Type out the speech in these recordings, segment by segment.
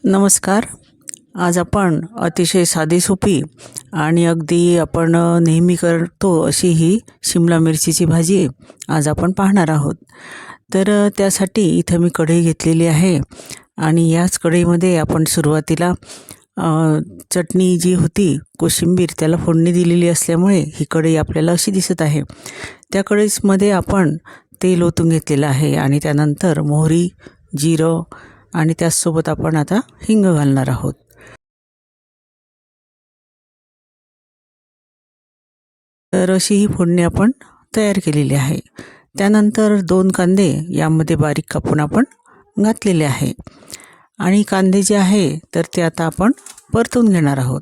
नमस्कार. आज आपण अतिशय साधी सोपी आणि अगदी आपण नेहमी करतो अशी ही शिमला मिरचीची भाजी आज आपण पाहणार आहोत. तर त्यासाठी इथं मी कढई घेतलेली आहे आणि याच कढईमध्ये आपण सुरुवातीला चटणी जी होती कोशिंबीर त्याला फोडणी दिलेली असल्यामुळे ही कढई आपल्याला अशी दिसत आहे. त्या कढईमध्ये आपण तेल ओतून घेतलेलं आहे आणि त्यानंतर मोहरी, जिरं आणि त्याचसोबत आपण आता हिंग घालणार आहोत. तर अशी ही फोडणी आपण तयार केलेली आहे. त्यानंतर 2 कांदे यामध्ये बारीक कापून आपण घातलेले आहे आणि कांदे जे आहे तर ते आता आपण परतून घेणार आहोत.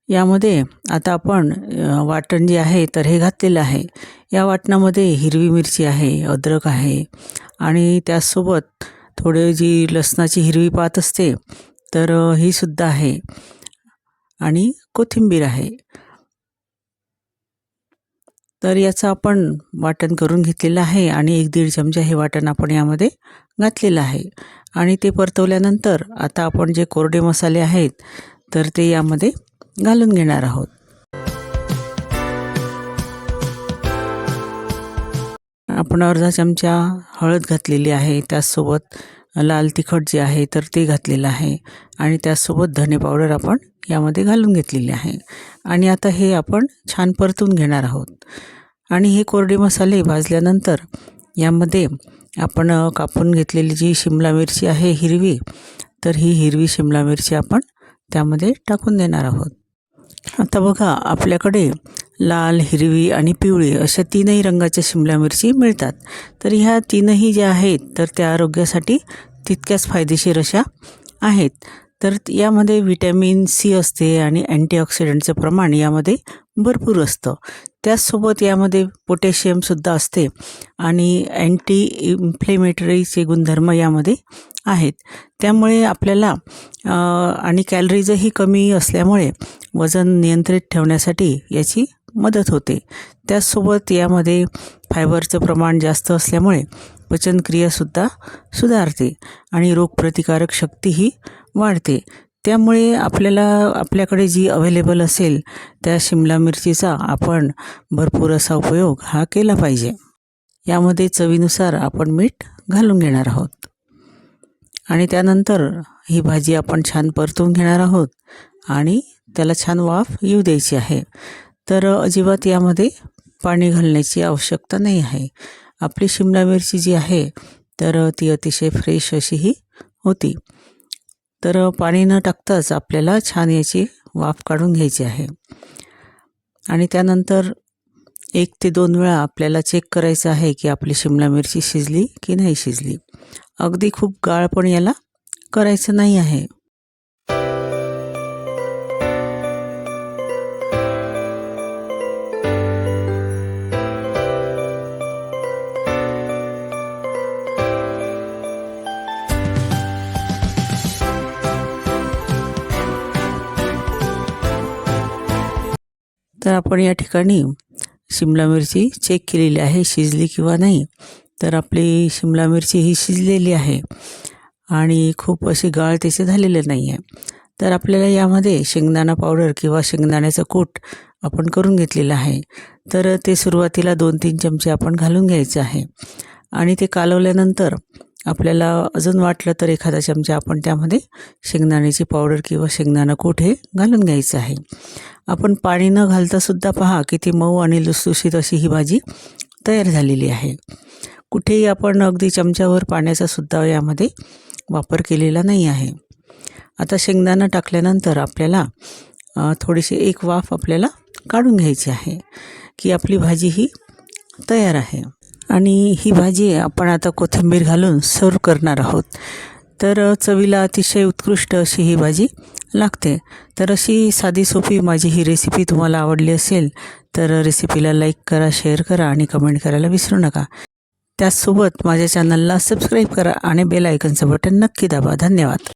यामध्ये आता आपण वाटण जे आहे तर हे घातलेलं आहे. या वाटणामध्ये हिरवी मिरची आहे, अद्रक आहे आणि त्याचसोबत थोडे जी लसणाची हिरवी पात असते तर ही सुद्धा आहे आणि कोथिंबीर आहे. तर याचं आपण वाटण करून घेतलेलं आहे आणि 1-1.5 चमचा हे वाटण आपण यामध्ये घातलेलं आहे आणि ते परतवल्यानंतर आता आपण जे कोरडे मसाले आहेत तर ते यामध्ये घालून घेणार आहोत. आपण अर्धा चमचा हळद घातलेली आहे, त्याचसोबत लाल तिखट जे आहे तर ते घातलेलं आहे आणि त्याचसोबत धने पावडर आपण यामध्ये घालून घेतलेली आहे आणि आता हे आपण छान परतून घेणार आहोत. आणि हे कोरडे मसाले भाजल्यानंतर यामध्ये आपण कापून घेतलेली जी शिमला मिरची आहे हिरवी, तर ही हिरवी शिमला मिरची आपण त्यामध्ये टाकून देणार आहोत. आता बघा, आपल्याकडे लाल, हिरवी आणि पिवळी अशा 3ही रंगाच्या शिमला मिरची मिळतात. तर ह्या 3ही ज्या आहेत तर त्या आरोग्यासाठी तितक्याच फायदेशीर अशा आहेत. तर यामध्ये व्हिटॅमिन सी असते आणि अँटीऑक्सिडंटचं प्रमाण यामध्ये भरपूर असतं. त्याचसोबत यामध्ये पोटॅशियमसुद्धा असते आणि अँटी इन्फ्लेमेटरीचे गुणधर्म यामध्ये आहेत. त्यामुळे आपल्याला आणि कॅलरीजही कमी असल्यामुळे वजन नियंत्रित ठेवण्यासाठी याची मदत होते. त्याचसोबत यामध्ये फायबरचं प्रमाण जास्त असल्यामुळे पचनक्रियासुद्धा सुधारते आणि रोगप्रतिकारक शक्तीही वाढते. त्यामुळे आपल्याकडे जी अवेलेबल असेल त्या शिमला मिरचीचा आपण भरपूर असा उपयोग हा केला पाहिजे. यामध्ये चवीनुसार आपण मीठ घालून घेणार आहोत आणि त्यानंतर ही भाजी आपण छान परतून घेणार आहोत आणि त्याला छान वाफ येऊ द्यायची आहे. तर अजिबात यामध्ये पाणी घालण्याची आवश्यकता नाही आहे. आपली शिमला मिरची जी आहे तर ती अतिशय फ्रेश अशी ही होती. तर पाणी न टाकताच आपल्याला छान याची वाफ काढून घ्यायची आहे आणि त्यानंतर 1 ते 2 वेळा आपल्याला चेक करायचं आहे की आपली शिमला मिरची शिजली की नाही शिजली. अगदी खूप गाळ पण याला करायचं नाही आहे. तर आपण या ठिकाणी शिमला मिरची चेक केलेली आहे शिजली किंवा नाही. तर आपली शिमला मिरची ही शिजलेली आहे आणि खूप अशी गाळ त्याचे झालेले नाही आहे. तर आपल्याला यामध्ये शेंगदाणा पावडर किंवा शेंगदाण्याचं कूट आपण करून घेतलेलं आहे. तर ते सुरुवातीला 2-3 चमचे आपण घालून घ्यायचं आहे आणि ते कालवल्यानंतर आपल्याला अजून वाटलं तर एखादा चमचा आपण त्यामध्ये शेंगदाण्याची पावडर किंवा शेंगदाणा कूट हे घालून घ्यायचं आहे. आपण पाणी न घालतासुद्धा पहा किती मऊ आणि लुसलुशीत अशी ही भाजी तयार झालेली आहे. कुठेही आपण अगदी चमच्यावर पाण्याचा सुद्धा यामध्ये वापर केलेला नाही आहे. आता शेंगदाणा टाकल्यानंतर आपल्याला थोडीशी एक वाफ आपल्याला काढून घ्यायची आहे की आपली भाजी ही तयार आहे. आणि ही भाजी आपण आता कोथिंबीर घालून सर्व करणार आहोत. तर चवीला अतिशय उत्कृष्ट अशी ही भाजी लागते. तर अशी साधी सोपी माझी ही रेसिपी तुम्हाला आवडली असेल तर रेसिपीला लाईक करा, शेअर करा आणि कमेंट करायला विसरू नका. त्याचसोबत माझ्या चॅनलला सबस्क्राईब करा आणि बेल आयकनचं बटन नक्की दाबा. धन्यवाद.